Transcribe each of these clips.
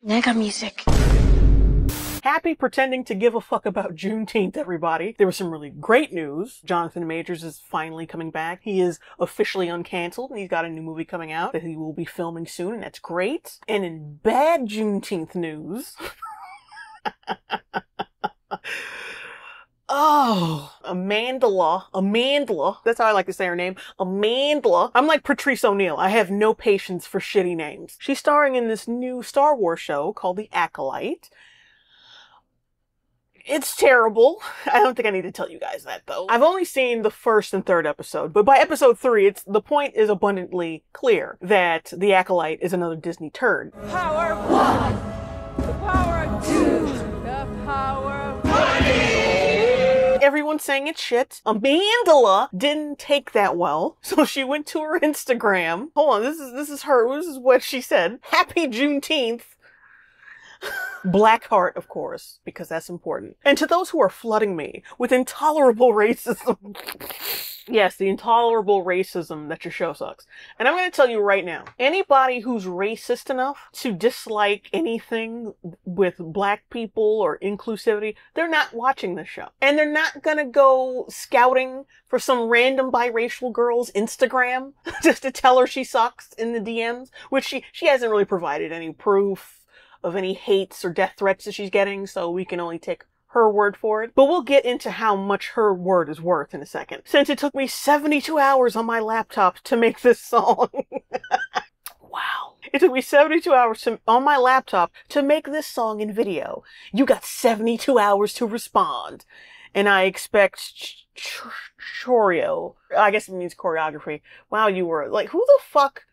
Nigga music. Happy pretending to give a fuck about Juneteenth, everybody. There was some really great news. Jonathan Majors is finally coming back. He is officially uncanceled, and he's got a new movie coming out that he will be filming soon, and that's great. And in bad Juneteenth news... Oh, Amandla, that's how I like to say her name, Amandla. I'm like Patrice O'Neal. I have no patience for shitty names. She's starring in this new Star Wars show called The Acolyte. It's terrible. I don't think I need to tell you guys that, though. I've only seen the first and third episode, but by episode 3, the point is abundantly clear that The Acolyte is another Disney turd. Power of one, the power of two, the power of money. Everyone's saying it's shit. Amandla didn't take that well, so she went to her Instagram. Hold on, this is her. This is what she said. Happy Juneteenth. Black heart, of course, because that's important. And to those who are flooding me with intolerable racism, yes, the intolerable racism that your show sucks. And I'm going to tell you right now, anybody who's racist enough to dislike anything with black people or inclusivity, they're not watching this show. And they're not going to go scouting for some random biracial girl's Instagram just to tell her she sucks in the DMs, which she hasn't really provided any proof of any hates or death threats that she's getting, so we can only take her word for it. But we'll get into how much her word is worth in a second. Since it took me 72 hours on my laptop to make this song. Wow. It took me 72 hours on my laptop to make this song and video. You got 72 hours to respond. And I expect choreo. I guess it means choreography. Wow, you were like, who the fuck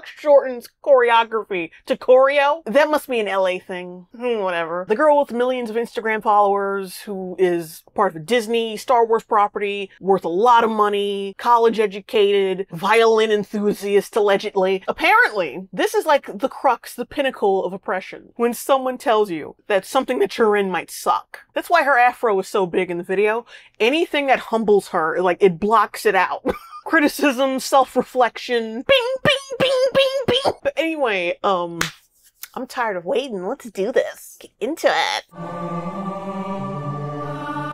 shortens choreography to choreo? That must be an LA thing. Whatever. The girl with millions of Instagram followers who is part of a Disney Star Wars property, worth a lot of money, college educated, violin enthusiast allegedly. Apparently, this is like the crux, the pinnacle of oppression. When someone tells you that something that you're in might suck. That's why her afro is so big in the video. Anything that humbles her, like, it blocks it out. Criticism, self-reflection, bing, bing, bing, bing, bing. But anyway, I'm tired of waiting. Let's do this. Get into it.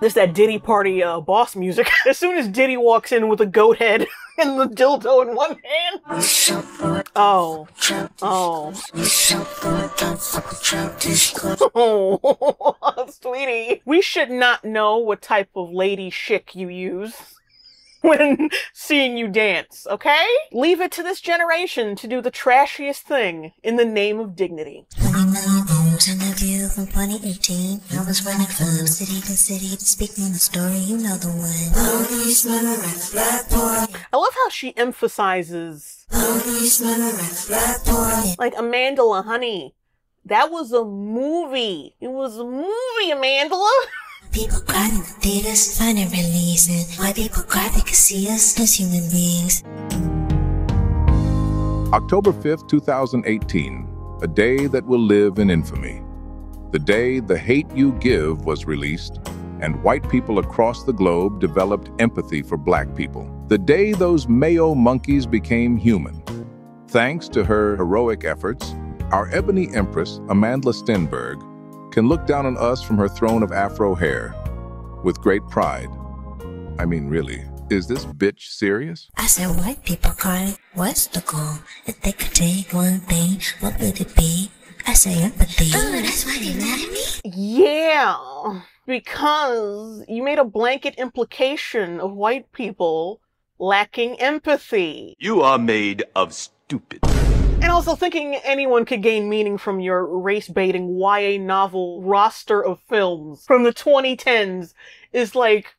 There's that Diddy Party boss music. As soon as Diddy walks in with a goat head and the dildo in one hand. Oh, sweetie. We should not know what type of lady chic you use when seeing you dance, okay? Leave it to this generation to do the trashiest thing in the name of dignity. 20 million views in the view from 2018. I was running from city to city, speaking the story, you know the one. Policeman around black boy. I love how she emphasizes, Policeman around black boy. like, Amandla, honey, that was a movie. It was a movie, Amandla. People cried in the theaters, find it releasing. Why people cry, they can see us as human beings. October 5th, 2018, a day that will live in infamy. The day The Hate U Give was released, and white people across the globe developed empathy for black people. The day those Mayo monkeys became human. Thanks to her heroic efforts, our ebony empress, Amandla Stenberg, can look down on us from her throne of afro hair with great pride. I mean, really, is this bitch serious? I said white people cry, what's the goal? If they could take one thing, what would it be? I say empathy. Oh, that's why they're mad at me? Yeah, because you made a blanket implication of white people lacking empathy. You are made of stupid. And also thinking anyone could gain meaning from your race-baiting YA novel roster of films from the 2010s is like,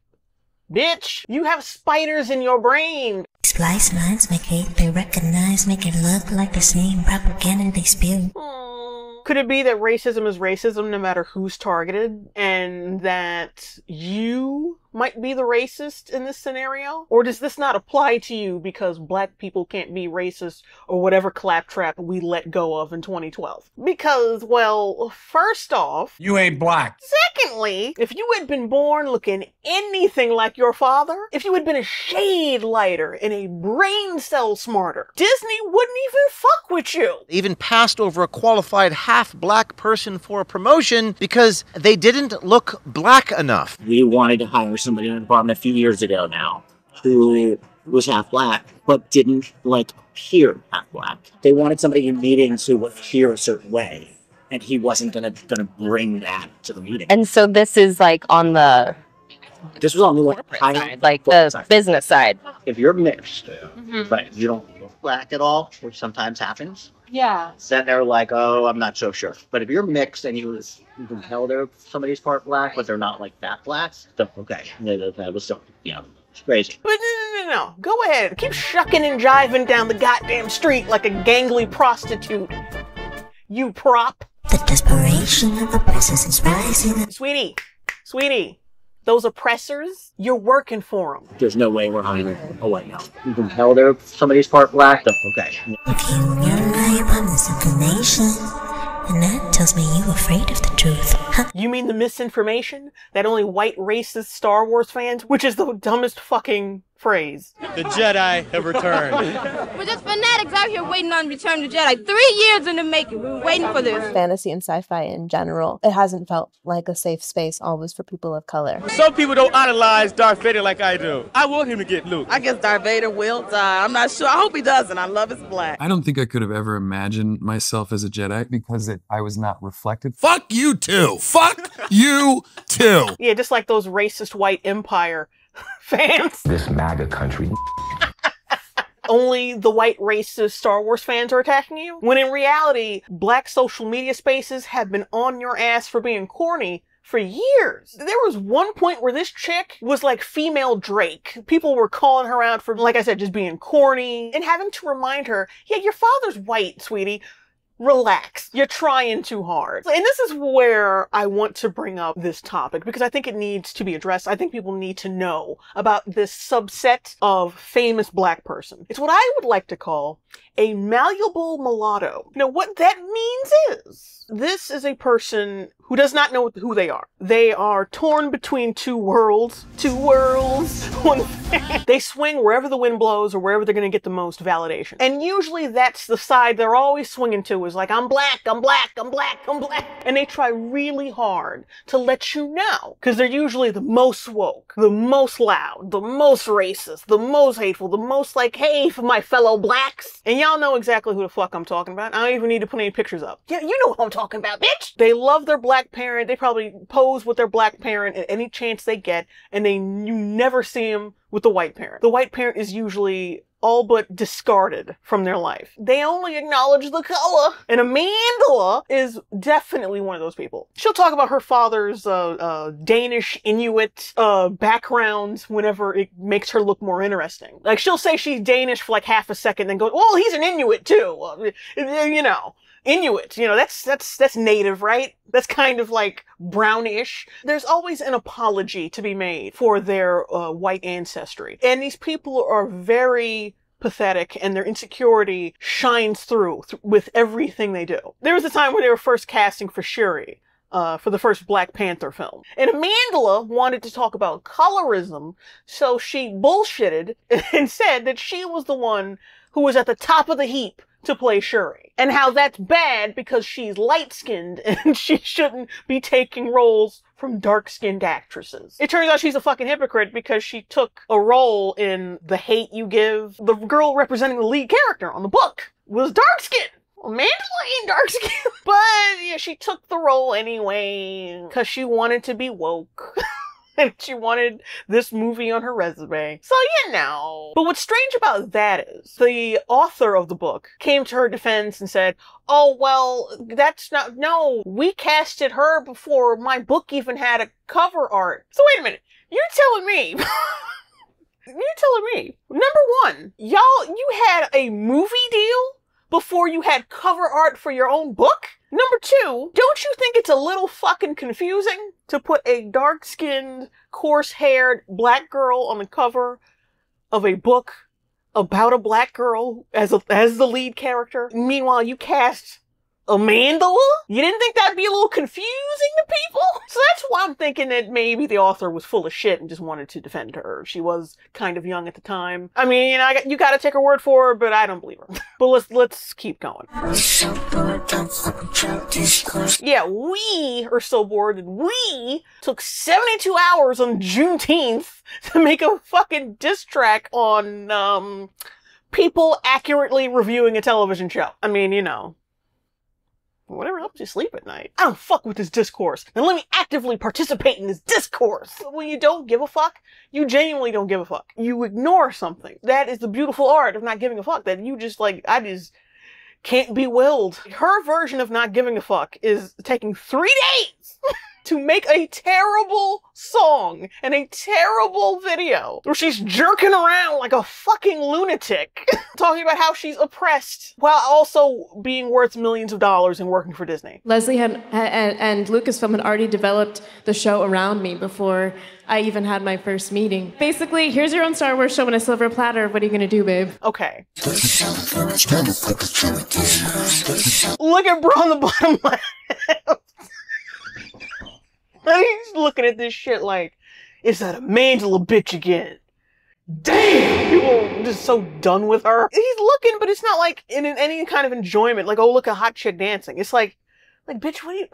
bitch, you have spiders in your brain. Splice lines make hate they recognize, make it look like the same propaganda they spew. Could it be that racism is racism no matter who's targeted, and that you might be the racist in this scenario? Or does this not apply to you because black people can't be racist or whatever claptrap we let go of in 2012? Because, well, first off, You ain't black. secondly, if you had been born looking anything like your father, if you had been a shade lighter and a brain cell smarter, Disney wouldn't even fuck with you. They even passed over a qualified half-black person for a promotion because they didn't look black enough. We wanted to hire somebody in the department a few years ago now who was half black but didn't appear half black. They wanted somebody in meetings who would appear a certain way, and he wasn't gonna bring that to the meeting. And so this is on the This was on the corporate side, the business side. If you're mixed, but if you don't look black at all, which sometimes happens, Yeah. then they're like, oh, I'm not so sure. But if you're mixed and you can tell somebody's part black, but they're not that black, then okay. That was so, it's crazy. But no. Go ahead. Keep shucking and jiving down the goddamn street like a gangly prostitute. You prop. The desperation of oppressors is rising. Sweetie, those oppressors, you're working for them. There's no way we're hiring a white male. You can tell somebody's part black, then okay. If you rely upon misinformation, and that tells me you're afraid of the truth. Huh? You mean the misinformation that only white racist Star Wars fans, which is the dumbest fucking phrase. The Jedi have returned. We're just fanatics out here waiting on Return of the Jedi. 3 years in the making. We were waiting for this. Fantasy and sci-fi in general, it hasn't felt like a safe space always for people of color. Some people don't idolize Darth Vader like I do. I want him to get Luke. I guess Darth Vader will die. I'm not sure. I hope he doesn't. I love his black. I don't think I could have ever imagined myself as a Jedi because I was not reflected. Fuck you too. Fuck you too. Yeah, just like those racist white Empire fans. This MAGA country. Only the white racist Star Wars fans are attacking you? When in reality, black social media spaces have been on your ass for being corny for years. There was one point where this chick was like female Drake. People were calling her out for, like I said, just being corny and having to remind her, yeah, your father's white, sweetie. Relax. You're trying too hard. And this is where I want to bring up this topic because I think it needs to be addressed. I think people need to know about this subset of famous black person. It's what I would like to call a malleable mulatto. You know, what that means is this is a person who does not know who they are. They are torn between two worlds. They swing wherever the wind blows or wherever they're going to get the most validation. And usually that's the side they're always swinging to is like, I'm black. And they try really hard to let you know because they're usually the most woke, the most loud, the most racist, the most hateful, the most like, hey, for my fellow blacks. And y'all know exactly who the fuck I'm talking about. I don't even need to put any pictures up. Yeah, you know who I'm talking about, bitch. They love their black parent. They probably pose with their black parent at any chance they get, and you never see them with the white parent. The white parent is usually all but discarded from their life. They only acknowledge the color. And Amandla is definitely one of those people. She'll talk about her father's Danish Inuit background whenever it makes her look more interesting. Like, she'll say she's Danish for like half a second, then go, well, he's an Inuit too. You know. Inuit, you know, that's native, right? That's kind of like brownish. There's always an apology to be made for their white ancestry. And these people are very pathetic and their insecurity shines through with everything they do. There was a time when they were first casting for Shuri. For the first Black Panther film. And Amandla wanted to talk about colorism, so she bullshitted and said that she was the one who was at the top of the heap to play Shuri. And how that's bad because she's light-skinned and she shouldn't be taking roles from dark-skinned actresses. It turns out she's a fucking hypocrite because she took a role in The Hate U Give. The girl representing the lead character on the book was dark-skinned. Amandla ain't dark skinned. But yeah, she took the role anyway because she wanted to be woke. And she wanted this movie on her resume. So, you know. But what's strange about that is the author of the book came to her defense and said, oh, well, no, we casted her before my book even had a cover art. So wait a minute. You're telling me... Number one, you had a movie deal before you had cover art for your own book? Number 2, don't you think it's a little fucking confusing to put a dark-skinned, coarse-haired black girl on the cover of a book about a black girl as the lead character? Meanwhile, you cast Amandla? You didn't think that'd be a little confusing to people? So that's why I'm thinking that maybe the author was full of shit and just wanted to defend her. She was kind of young at the time. I mean, you gotta take her word for her, but I don't believe her. But let's keep going. Yeah, we are so bored that we took 72 hours on Juneteenth to make a fucking diss track on, people accurately reviewing a television show. I mean, you know. Whatever helps you sleep at night. I don't fuck with this discourse. And let me actively participate in this discourse. When you don't give a fuck, you genuinely don't give a fuck. You ignore something. That is the beautiful art of not giving a fuck. That you just I just can't be willed. Her version of not giving a fuck is taking 3 days to make a terrible song and a terrible video where she's jerking around like a fucking lunatic, talking about how she's oppressed while also being worth millions of dollars and working for Disney. Leslie and Lucasfilm had already developed the show around me before I even had my first meeting. Basically, here's your own Star Wars show on a silver platter. What are you gonna do, babe? Okay. Look at bro on the bottom left. He's looking at this shit like, it's that Amandla bitch again. Damn! People are just so done with her. He's looking, but it's not like in any kind of enjoyment. Like, oh, look, a hot chick dancing. It's like, bitch, what are you...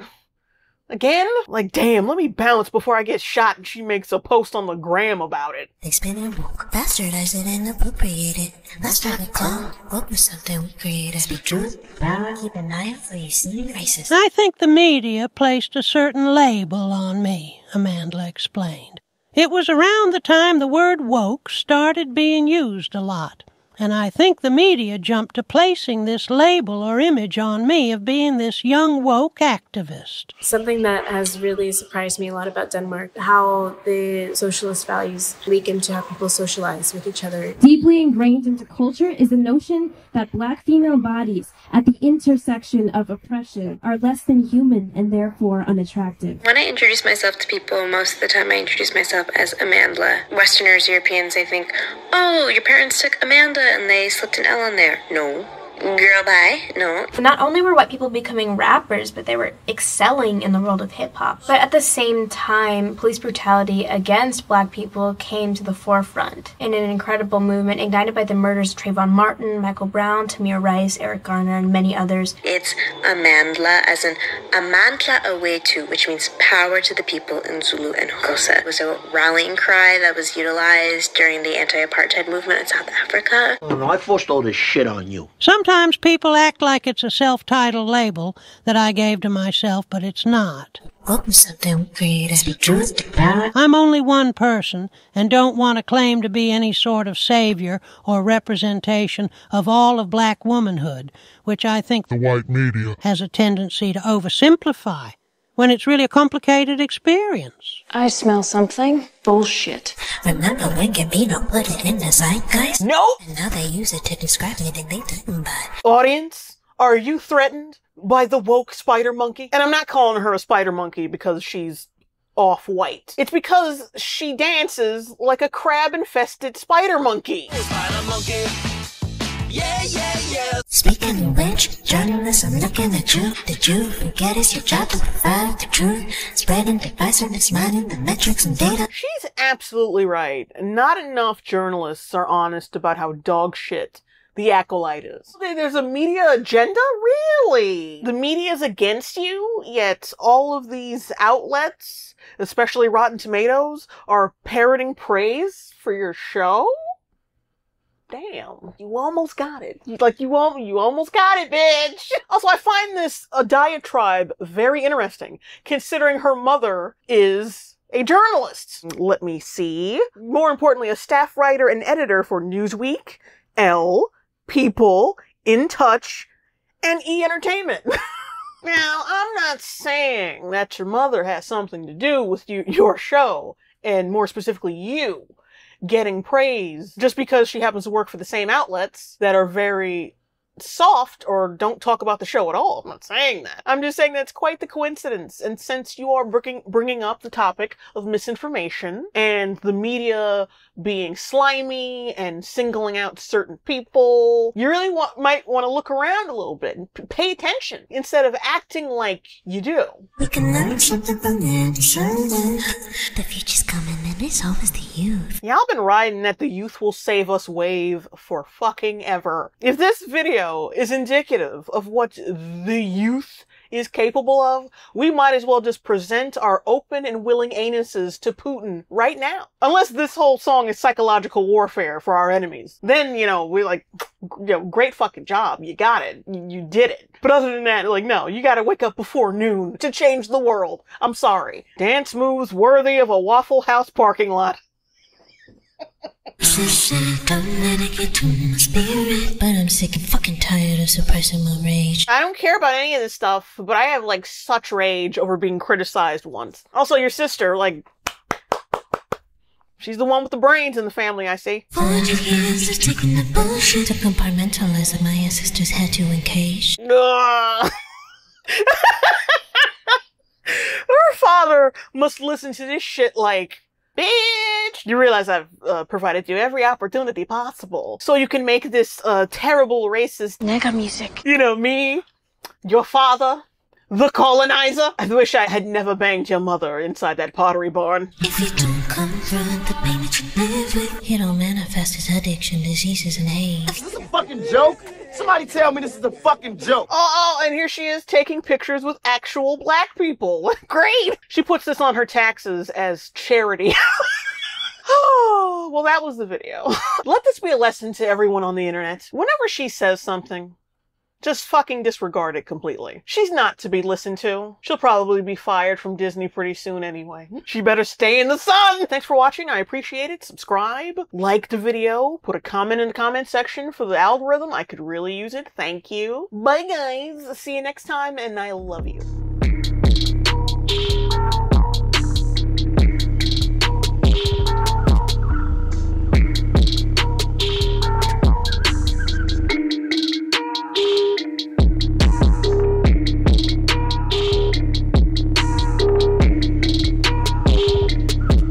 Again? Like, damn, let me bounce before I get shot and she makes a post on the gram about it. They spin and woke, bastardize it and appropriate it. Let's try to call, what was something we created. Speak truth, power, keep an eye out for you sneaky racist. I think the media placed a certain label on me, Amandla explained. It was around the time the word woke started being used a lot. And I think the media jumped to placing this label or image on me of being this young woke activist. Something that has really surprised me a lot about Denmark, how the socialist values leak into how people socialize with each other. Deeply ingrained into culture is the notion that black female bodies at the intersection of oppression are less than human and therefore unattractive. When I introduce myself to people, most of the time I introduce myself as Amandla. Westerners, Europeans, they think, oh, your parents took Amanda and they slipped an L in there. No. Girl, bye. No. Not only were white people becoming rappers, but they were excelling in the world of hip-hop. But at the same time, police brutality against black people came to the forefront in an incredible movement ignited by the murders of Trayvon Martin, Michael Brown, Tamir Rice, Eric Garner, and many others. It's Amandla, as in Amandla Awetu, which means power to the people in Zulu and Xhosa. It was a rallying cry that was utilized during the anti-apartheid movement in South Africa. Oh no, I forced all this shit on you. Sometimes people act like it's a self-titled label that I gave to myself, but it's not. What was something we created. Speak truth to power. I'm only one person and don't want to claim to be any sort of savior or representation of all of black womanhood, which I think the white media has a tendency to oversimplify when it's really a complicated experience. I smell something. Bullshit. Remember when Gambino put it in the zeitgeist? Nope! And now they use it to describe anything they didn't buy. Audience, are you threatened by the woke spider monkey? And I'm not calling her a spider monkey because she's off-white. It's because she dances like a crab-infested spider monkey. Spider monkey. Yeah, yeah, yeah. Speaking of which, journalists, I'm looking at you. Did you forget it's your job to provide the truth? Spreading divisiveness, mining the metrics and data. She's absolutely right. Not enough journalists are honest about how dog shit the Acolyte is. There's a media agenda? Really? The media's against you, yet all of these outlets, especially Rotten Tomatoes, are parroting praise for your show? Damn, you almost got it. You almost got it, bitch! Also, I find this a diatribe very interesting, considering her mother is a journalist. Let me see. More importantly, a staff writer and editor for Newsweek, Elle, People, In Touch, and E! Entertainment. Now, I'm not saying that your mother has something to do with your show, and more specifically you, getting praise just because she happens to work for the same outlets that are very soft or don't talk about the show at all. I'm not saying that. I'm just saying that's quite the coincidence. And since you are bringing up the topic of misinformation and the media being slimy and singling out certain people, you really might want to look around a little bit and pay attention instead of acting like you do. We can learn something from them. The future's coming and it's always the youth. Y'all been riding that the youth will save us wave for fucking ever. If this video is indicative of what the youth is capable of, we might as well just present our open and willing anuses to Putin right now. Unless this whole song is psychological warfare for our enemies. Then, you know, we're like, you know, great fucking job. You got it. You did it. But other than that, like, no, you gotta wake up before noon to change the world. I'm sorry. Dance moves worthy of a Waffle House parking lot. Don't let it get to my spirit. But I'm sick and fucking tired of suppressing my rage. I don't care about any of this stuff, but I have, like, such rage over being criticized once. Also, your sister, like, she's the one with the brains in the family, I see. 400 years of taking the bullshit to compartmentalize that my ancestors had to encase. Her father must listen to this shit like, bitch! You realize I've provided you every opportunity possible so you can make this terrible racist nigga music. You know, me, your father, the colonizer. I wish I had never banged your mother inside that pottery barn. If you don't confront the pain that you live with, it'll manifest as addiction, diseases, and hate. Is this a fucking joke? Somebody tell me this is a fucking joke. Oh, and here she is taking pictures with actual black people. Great! She puts this on her taxes as charity. Oh, well, that was the video. Let this be a lesson to everyone on the internet. Whenever she says something, just fucking disregard it completely. She's not to be listened to. She'll probably be fired from Disney pretty soon anyway. She better stay in the sun! Thanks for watching, I appreciate it. Subscribe, like the video, put a comment in the comment section for the algorithm. I could really use it. Thank you. Bye guys, see you next time, and I love you.